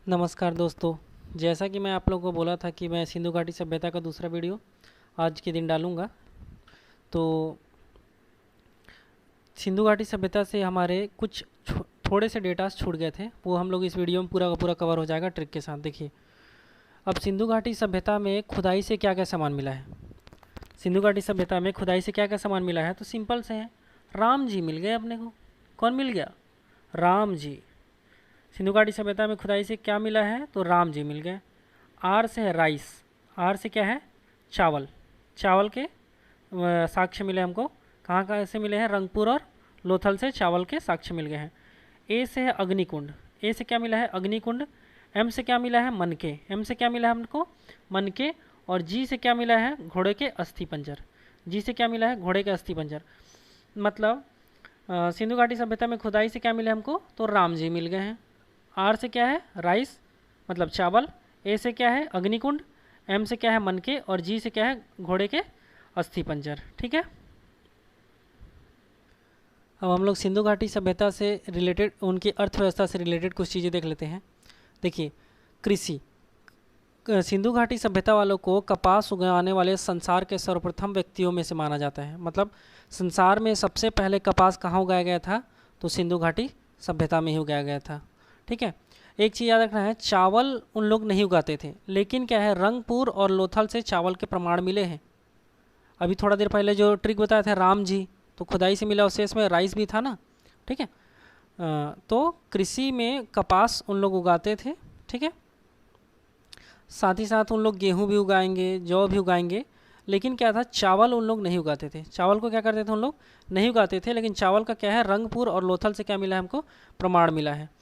नमस्कार दोस्तों। जैसा कि मैं आप लोगों को बोला था कि मैं सिंधु घाटी सभ्यता का दूसरा वीडियो आज के दिन डालूंगा। तो सिंधु घाटी सभ्यता से हमारे कुछ थोड़े से डेटास छूट गए थे, वो हम लोग इस वीडियो में पूरा का पूरा कवर हो जाएगा ट्रिक के साथ। देखिए, अब सिंधु घाटी सभ्यता में खुदाई से क्या क्या सामान मिला है। सिंधु घाटी सभ्यता में खुदाई से क्या क्या सामान मिला है, तो सिंपल से है, राम जी मिल गए अपने को। कौन मिल गया? राम जी। सिंधु घाटी सभ्यता में खुदाई से क्या मिला है, तो राम जी मिल गए। आर से है राइस। आर से क्या है? चावल। चावल के साक्ष्य मिले हमको। कहाँ कहाँ से मिले हैं? रंगपुर और लोथल से चावल के साक्ष्य मिल गए हैं। ए से है अग्निकुंड। ए से क्या मिला है? अग्निकुंड। एम से क्या मिला है? मनके। एम से क्या मिला है हमको? मनके। और जी से क्या मिला है? घोड़े के अस्थि पंजर। जी से क्या मिला है? घोड़े के अस्थि पंजर। मतलब सिंधु घाटी सभ्यता में खुदाई से क्या मिले हमको, तो राम जी मिल गए हैं। आर से क्या है? राइस मतलब चावल। ए से क्या है? अग्निकुंड। एम से क्या है? मनके। और जी से क्या है? घोड़े के अस्थि पंजर। ठीक है। अब हम लोग सिंधु घाटी सभ्यता से रिलेटेड, उनकी अर्थव्यवस्था से रिलेटेड कुछ चीज़ें देख लेते हैं। देखिए, कृषि। सिंधु घाटी सभ्यता वालों को कपास उगाने वाले संसार के सर्वप्रथम व्यक्तियों में से माना जाता है। मतलब संसार में सबसे पहले कपास कहाँ उगाया गया था, तो सिंधु घाटी सभ्यता में ही उगाया गया था। ठीक है। एक चीज़ याद रखना है, चावल उन लोग नहीं उगाते थे, लेकिन क्या है, रंगपुर और लोथल से चावल के प्रमाण मिले हैं। अभी थोड़ा देर पहले जो ट्रिक बताया था राम जी, तो खुदाई से मिला, उससे इसमें राइस भी था ना। ठीक है। तो कृषि में कपास उन लोग उगाते थे। ठीक है। साथ ही साथ उन लोग गेहूँ भी उगाएंगे, जौ भी उगाएंगे, लेकिन क्या था, चावल उन लोग नहीं उगाते थे। चावल को क्या करते थे उन लोग? नहीं उगाते थे। लेकिन चावल का क्या है, रंगपुर और लोथल से क्या मिला है हमको? प्रमाण मिला है।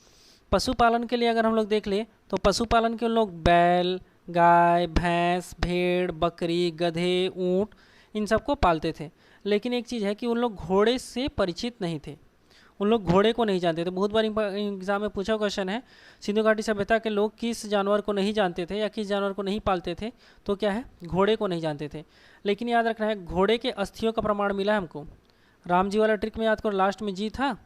पशुपालन के लिए अगर हम लोग देख ले, तो पशुपालन के उन लोग बैल, गाय, भैंस, भेड़, बकरी, गधे, ऊँट, इन सबको पालते थे। लेकिन एक चीज़ है कि उन लोग घोड़े से परिचित नहीं थे। उन लोग घोड़े को नहीं जानते थे। बहुत बार एग्जाम में पूछा क्वेश्चन है, सिंधु घाटी सभ्यता के लोग किस जानवर को नहीं जानते थे या किस जानवर को नहीं पालते थे, तो क्या है, घोड़े को नहीं जानते थे। लेकिन याद रखना है, घोड़े के अस्थियों का प्रमाण मिला है हमको। राम जी वाला ट्रिक में याद करो, लास्ट में जी था,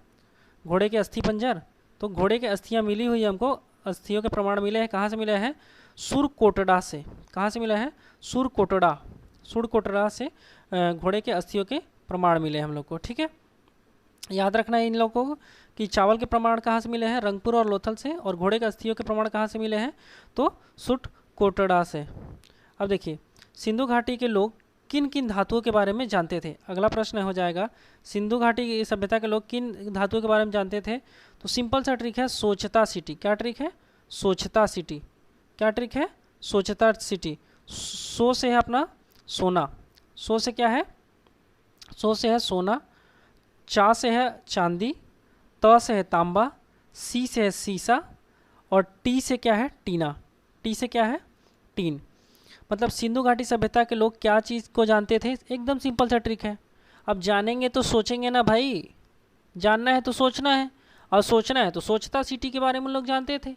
घोड़े के अस्थि पंजर, तो घोड़े के अस्थियाँ मिली हुई है हमको। अस्थियों के प्रमाण मिले हैं। कहाँ से मिले हैं? सुरकोटड़ा से। कहाँ से मिला है? सुरकोटड़ा। सुरकोटड़ा से घोड़े के अस्थियों के प्रमाण मिले हम लोग को। ठीक है। याद रखना है इन लोगों को कि चावल के प्रमाण कहाँ से मिले हैं? रंगपुर और लोथल से। और घोड़े के अस्थियों के प्रमाण कहाँ से मिले हैं? तो सुट कोटड़ा से। अब देखिए, सिंधु घाटी के लोग किन किन धातुओं के बारे में जानते थे? अगला प्रश्न हो जाएगा, सिंधु घाटी की सभ्यता के लोग किन धातुओं के बारे में जानते थे? तो सिंपल सा ट्रिक है, सोचता सिटी। क्या ट्रिक है? सोचता सिटी। क्या ट्रिक है? सोचता सिटी। सो से है अपना सोना। सो से क्या है? सो से है सोना। चा से है चांदी। त से है तांबा। सी से है सीसा। और टी से क्या है? टीना। टी से क्या है? टीन। मतलब सिंधु घाटी सभ्यता के लोग क्या चीज़ को जानते थे? एकदम सिंपल सा ट्रिक है। अब जानेंगे तो सोचेंगे ना भाई। जानना है तो सोचना है, और सोचना है तो सोचता सिटी के बारे में लोग जानते थे।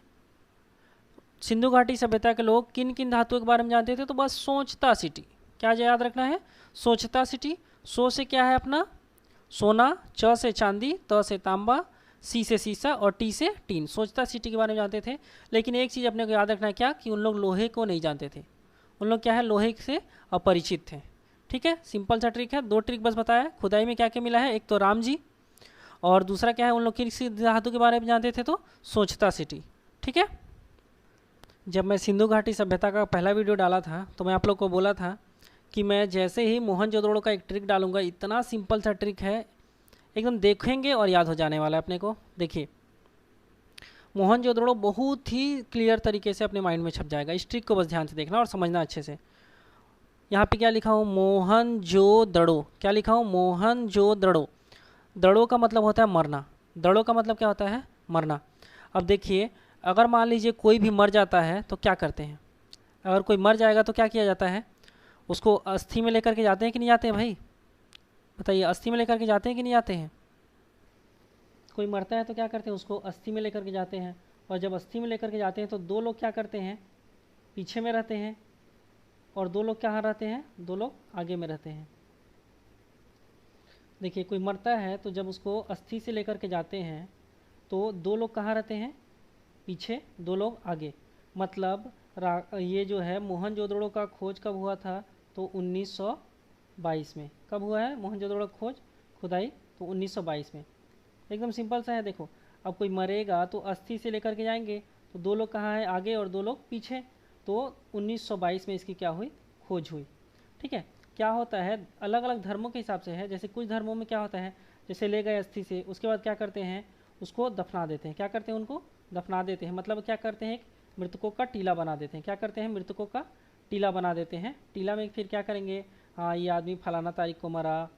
सिंधु घाटी सभ्यता के लोग किन किन धातुओं के बारे में जानते थे? तो बस सोचता सिटी। क्या याद रखना है? सोचता सिटी। सो से क्या है अपना? सोना। च से चांदी। त से तांबा। सी से सीसा। और टी से टीन। सोचता सिटी के बारे में जानते थे। लेकिन एक चीज़ अपने को याद रखना है, क्या कि उन लोग लोहे को नहीं जानते थे। उन लोग क्या है, लोहे से अपरिचित थे। ठीक है। सिंपल सा ट्रिक है, दो ट्रिक बस बताया। खुदाई में क्या क्या मिला है, एक तो राम जी, और दूसरा क्या है, उन लोग किस धातु के बारे में जानते थे, तो सोचता सिटी। ठीक है। जब मैं सिंधु घाटी सभ्यता का पहला वीडियो डाला था, तो मैं आप लोग को बोला था कि मैं जैसे ही मोहनजोदड़ो का एक ट्रिक डालूंगा, इतना सिंपल सा ट्रिक है, एकदम देखेंगे और याद हो जाने वाला है अपने को। देखिए, मोहनजोदड़ो बहुत ही क्लियर तरीके से अपने माइंड में छप जाएगा। इस ट्रिक को बस ध्यान से देखना और समझना अच्छे से। यहाँ पे क्या लिखा हूँ? मोहनजोदड़ो। क्या लिखा हूँ? मोहनजोदड़ो। दड़ो का मतलब होता है मरना। दड़ो का मतलब क्या होता है? मरना। अब देखिए, अगर मान लीजिए कोई भी मर जाता है तो क्या करते हैं? अगर कोई मर जाएगा तो क्या किया जाता है? उसको अस्थि में लेकर के जाते हैं कि नहीं जाते हैं भाई? बताइए, अस्थि में लेकर के जाते हैं कि नहीं जाते हैं? कोई मरता है तो क्या करते हैं? उसको अस्थि में लेकर के जाते हैं। और जब अस्थि में लेकर के जाते हैं तो दो लोग क्या करते हैं? पीछे में रहते हैं। और दो लोग कहाँ रहते हैं? दो लोग आगे में रहते हैं। देखिए, कोई मरता है तो जब उसको अस्थि से लेकर के जाते हैं तो दो लोग कहाँ रहते हैं? पीछे, 2 लोग आगे। मतलब ये जो है मोहनजोदड़ो का खोज कब हुआ था, तो 1922 में। कब हुआ है मोहनजोदड़ो खोज खुदाई, तो 1922 में। एकदम सिंपल सा है। देखो अब कोई मरेगा तो अस्थि से लेकर के जाएंगे, तो 2 लोग कहाँ हैं, आगे, और 2 लोग पीछे। तो 1922 में इसकी क्या हुई, खोज हुई। ठीक है। क्या होता है, अलग अलग धर्मों के हिसाब से है। जैसे कुछ धर्मों में क्या होता है, जैसे ले गए अस्थि से, उसके बाद क्या करते हैं, उसको दफना देते हैं। क्या करते हैं, उनको दफना देते हैं। मतलब क्या करते हैं, मृतकों का टीला बना देते हैं। क्या करते हैं, मृतकों का टीला बना देते हैं। टीला में फिर क्या करेंगे, हाँ ये आदमी फलाना तारीख को मरा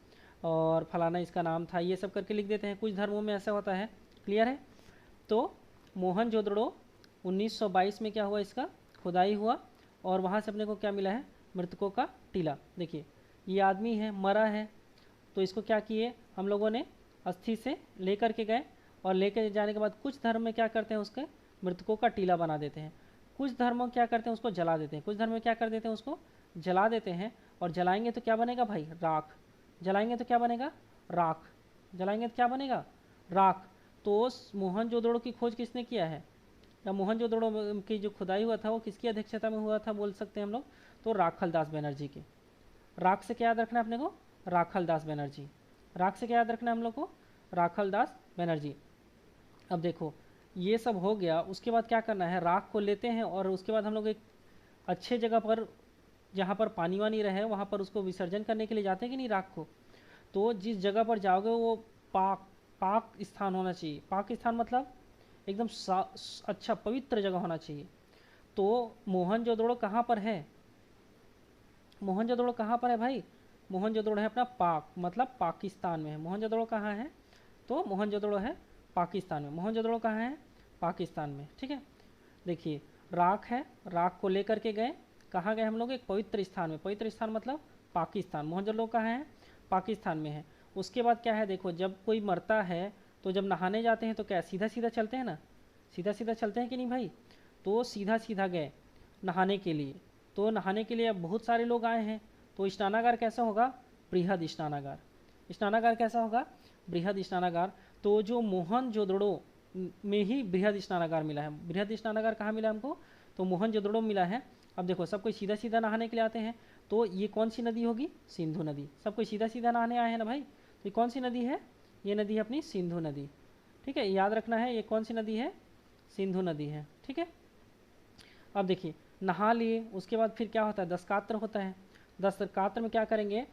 और फलाना इसका नाम था, ये सब करके लिख देते हैं। कुछ धर्मों में ऐसा होता है। क्लियर है। तो मोहनजोदड़ो 1922 में क्या हुआ, इसका खुदाई हुआ, और वहाँ से अपने को क्या मिला है, मृतकों का टीला। देखिए ये आदमी है, मरा है, तो इसको क्या किए हम लोगों ने, अस्थि से लेकर के गए, और लेकर जाने के बाद कुछ धर्म में क्या करते हैं, उसके मृतकों का टीला बना देते हैं। कुछ धर्म क्या करते हैं, उसको जला देते हैं। कुछ धर्म में क्या कर देते हैं, उसको जला देते हैं। और जलाएंगे तो क्या बनेगा भाई, राख। जलाएंगे तो क्या बनेगा, राख। जलाएंगे तो क्या बनेगा, राख। तो मोहनजोदड़ो की खोज किसने किया है, या मोहनजोदड़ो की जो खुदाई हुआ था वो किसकी अध्यक्षता में हुआ था, बोल सकते हैं हम लोग, तो राखल दास बनर्जी के। राख से क्या याद रखना है अपने को, राखल दास बनर्जी। राख से क्या याद रखना है हम लोग को, राखल दास बनर्जी। अब देखो ये सब हो गया, उसके बाद क्या करना है, राख को लेते हैं और उसके बाद हम लोग एक अच्छे जगह पर, जहाँ पर पानी वानी रहे, वहाँ पर उसको विसर्जन करने के लिए जाते हैं कि नहीं राख को। तो जिस जगह पर जाओगे वो पाक पाक स्थान होना चाहिए। पाक स्थान मतलब एकदम अच्छा पवित्र जगह होना चाहिए। तो मोहनजोदड़ो कहाँ पर है, मोहनजोदड़ो कहाँ पर है भाई, मोहनजोदड़ो है अपना पाक, मतलब पाकिस्तान में है। मोहनजोदड़ो कहाँ है, तो मोहनजोदड़ो है पाकिस्तान में। मोहनजोदड़ो कहाँ है, पाकिस्तान में। ठीक है। देखिए राख है, राख को लेकर के गए, कहाँ गए हम लोग, एक पवित्र स्थान में। पवित्र स्थान मतलब पाकिस्तान। मोहनजोदड़ो कहाँ है, पाकिस्तान में है। उसके बाद क्या है, देखो जब कोई मरता है तो जब नहाने जाते हैं तो क्या सीधा सीधा चलते हैं ना, सीधा सीधा चलते हैं कि नहीं भाई। तो सीधा सीधा गए नहाने के लिए। तो नहाने के लिए अब बहुत सारे लोग आए हैं, तो स्नानागार कैसा होगा, बृहद स्नानागार। स्नानागार कैसा होगा, बृहद स्नानागार। तो जो मोहनजोदड़ो में ही बृहद स्नानागार मिला है। बृहद स्नानागार कहाँ मिला हमको, तो मोहनजोदड़ो मिला है। अब देखो सब कोई सीधा सीधा नहाने के लिए आते हैं, तो ये कौन सी नदी होगी, सिंधु नदी। सब कोई सीधा सीधा नहाने आए हैं ना भाई, तो ये कौन सी नदी है, ये नदी है अपनी सिंधु नदी। ठीक है, याद रखना है ये कौन सी नदी है, सिंधु नदी है। ठीक है। अब देखिए नहा लिए, उसके बाद फिर क्या होता है, दशकात्र होता है। दशकात्र में क्या करेंगे,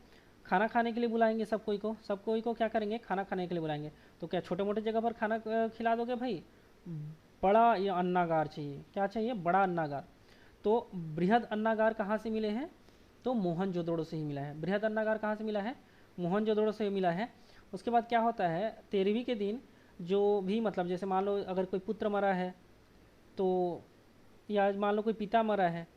खाना खाने के लिए बुलाएंगे सब कोई को। सब कोई को क्या करेंगे, खाना खाने के लिए बुलाएंगे। तो क्या छोटे मोटे जगह पर खाना खिला दोगे भाई, बड़ा ये अन्नागार चाहिए। क्या चाहिए, बड़ा अन्नागार। तो बृहद अन्नागार कहाँ से मिले हैं, तो मोहनजोदड़ो से ही मिला है। बृहद अन्नागार कहाँ से मिला है, मोहनजोदड़ो से मिला है। उसके बाद क्या होता है, 13वीं के दिन जो भी, मतलब जैसे मान लो अगर कोई पुत्र मरा है, तो या मान लो कोई पिता मरा है,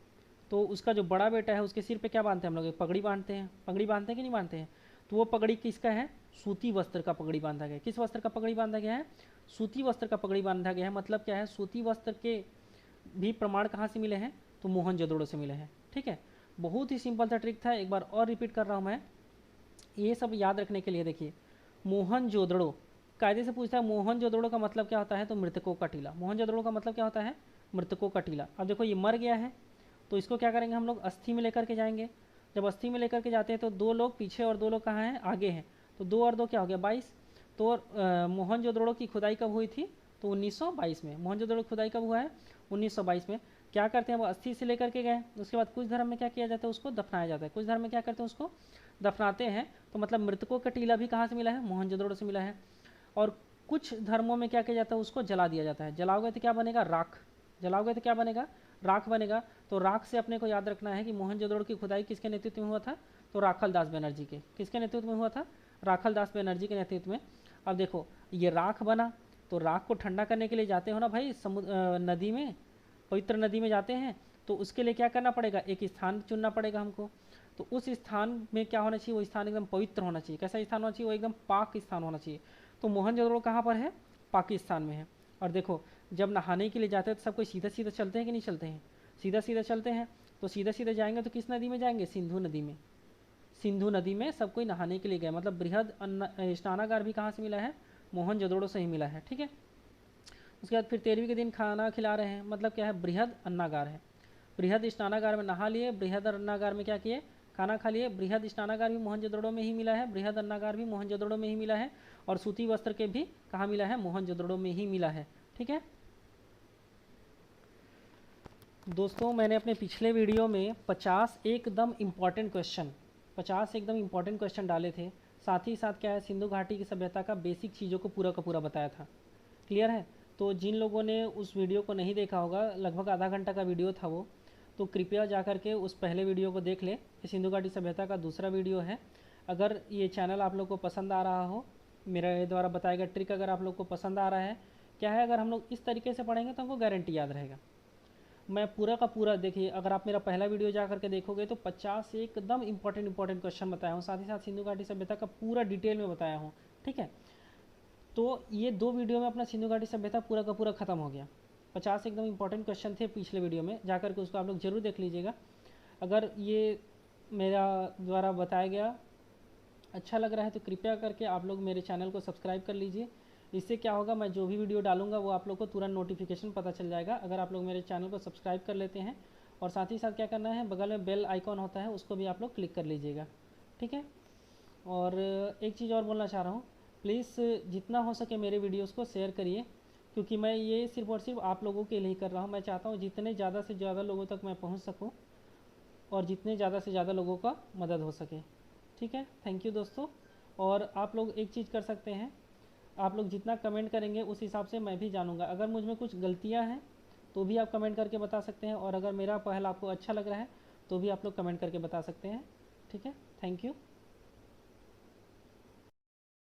तो उसका जो बड़ा बेटा है उसके सिर पे क्या बांधते हैं हम लोग, एक पगड़ी बांधते हैं। पगड़ी बांधते हैं कि नहीं बांधते हैं। तो वो पगड़ी किसका है, सूती वस्त्र का पगड़ी बांधा गया है। किस वस्त्र का पगड़ी बांधा गया है, सूती वस्त्र का पगड़ी बांधा गया है। मतलब क्या है, सूती वस्त्र के भी प्रमाण कहाँ से मिले हैं, तो मोहनजोदड़ो से मिले हैं। ठीक है। बहुत ही सिंपल सा ट्रिक था, एक बार और रिपीट कर रहा हूँ मैं, ये सब याद रखने के लिए। देखिए मोहनजोदड़ो कायदे से पूछता है, मोहनजोदड़ो का मतलब क्या होता है, तो मृतकों का टीला। मोहनजोदड़ो का मतलब क्या होता है, मृतकों का टीला। अब देखो ये मर गया है, तो इसको क्या करेंगे हम लोग, अस्थि में लेकर के जाएंगे। जब अस्थि में लेकर के जाते हैं तो 2 लोग पीछे और 2 लोग कहाँ हैं, आगे हैं। तो 2 और 2 क्या हो गया, 22। तो मोहनजोदड़ो की खुदाई कब हुई थी, तो 1922 में। मोहनजोदड़ो की खुदाई कब हुआ है, 1922 में। क्या करते हैं, वो अस्थि से लेकर के गए। उसके बाद कुछ धर्म में क्या किया जाता है, उसको दफनाया जाता है। कुछ धर्म में क्या करते हैं, उसको दफनाते हैं। तो मतलब मृतकों का टीला भी कहाँ से मिला है, मोहनजोदड़ो से मिला है। और कुछ धर्मों में क्या किया जाता है, उसको जला दिया जाता है। जलाओगे तो क्या बनेगा, राख। जलाओगे तो क्या बनेगा, राख बनेगा। तो राख से अपने को याद रखना है कि मोहनजोदड़ो की खुदाई किसके नेतृत्व में हुआ था, तो राखल दास बनर्जी के। किसके नेतृत्व में हुआ था, राखल दास बनर्जी के नेतृत्व में। अब देखो ये राख बना, तो राख को ठंडा करने के लिए जाते हो ना भाई नदी में, पवित्र नदी में जाते हैं। तो उसके लिए क्या करना पड़ेगा, एक स्थान चुनना पड़ेगा हमको। तो उस स्थान में क्या होना चाहिए, वो स्थान एकदम पवित्र होना चाहिए। कैसा स्थान होना चाहिए, वो एकदम पाक स्थान होना चाहिए। तो मोहनजोदड़ो कहाँ पर है, पाकिस्तान में है। और देखो जब नहाने के लिए जाते हैं तो सब कोई सीधा सीधा चलते हैं कि नहीं चलते हैं, सीधा सीधा चलते हैं। तो सीधा सीधा जाएंगे तो किस नदी में जाएंगे, सिंधु नदी में। सिंधु नदी में सब कोई नहाने के लिए गए। मतलब बृहद स्नानागार भी कहाँ से मिला है, मोहनजोदड़ो से ही मिला है। ठीक है। उसके बाद फिर 13वीं के दिन खाना खिला रहे हैं, मतलब क्या है, बृहद अन्नागार है। बृहद स्नानागार में नहा लिए, बृहद अन्नागार में क्या किए, खाना खा लिए। बृहद स्नानागार भी मोहनजोदड़ो में ही मिला है, बृहद अन्नागार भी मोहनजोदड़ो में ही मिला है, और सूती वस्त्र के भी कहाँ मिला है, मोहनजोदड़ो में ही मिला है। ठीक है दोस्तों, मैंने अपने पिछले वीडियो में 50 एकदम इम्पॉर्टेंट क्वेश्चन डाले थे। साथ ही साथ क्या है, सिंधु घाटी की सभ्यता का बेसिक चीज़ों को पूरा का पूरा बताया था। क्लियर है? तो जिन लोगों ने उस वीडियो को नहीं देखा होगा, लगभग आधा घंटा का वीडियो था वो, तो कृपया जा कर के उस पहले वीडियो को देख ले। ये सिंधु घाटी सभ्यता का दूसरा वीडियो है। अगर ये चैनल आप लोग को पसंद आ रहा हो, मेरे द्वारा बताया गया ट्रिक अगर आप लोग को पसंद आ रहा है, क्या है, अगर हम लोग इस तरीके से पढ़ेंगे तो हमको गारंटी याद रहेगा। मैं पूरा का पूरा, देखिए अगर आप मेरा पहला वीडियो जा करके देखोगे तो 50 एकदम इंपॉर्टेंट क्वेश्चन बताया हूँ, साथ ही साथ सिंधु घाटी सभ्यता का पूरा डिटेल में बताया हूँ। ठीक है, तो ये 2 वीडियो में अपना सिंधु घाटी सभ्यता पूरा का पूरा खत्म हो गया। 50 एकदम इंपॉर्टेंट क्वेश्चन थे पिछले वीडियो में, जा करके उसको आप लोग जरूर देख लीजिएगा। अगर ये मेरा द्वारा बताया गया अच्छा लग रहा है तो कृपया करके आप लोग मेरे चैनल को सब्सक्राइब कर लीजिए। इससे क्या होगा, मैं जो भी वीडियो डालूंगा वो आप लोग को तुरंत नोटिफिकेशन पता चल जाएगा, अगर आप लोग मेरे चैनल को सब्सक्राइब कर लेते हैं। और साथ ही साथ क्या करना है, बगल में बेल आइकॉन होता है, उसको भी आप लोग क्लिक कर लीजिएगा। ठीक है, और एक चीज़ और बोलना चाह रहा हूँ, प्लीज़ जितना हो सके मेरे वीडियोज़ को शेयर करिए, क्योंकि मैं ये सिर्फ और सिर्फ आप लोगों के लिए कर रहा हूँ। मैं चाहता हूँ जितने ज़्यादा से ज़्यादा लोगों तक मैं पहुँच सकूँ और जितने ज़्यादा से ज़्यादा लोगों का मदद हो सके। ठीक है, थैंक यू दोस्तों। और आप लोग एक चीज़ कर सकते हैं, आप लोग जितना कमेंट करेंगे उस हिसाब से मैं भी जानूंगा। अगर मुझ में कुछ गलतियां हैं तो भी आप कमेंट करके बता सकते हैं, और अगर मेरा पहल आपको अच्छा लग रहा है तो भी आप लोग कमेंट करके बता सकते हैं। ठीक है, थैंक यू।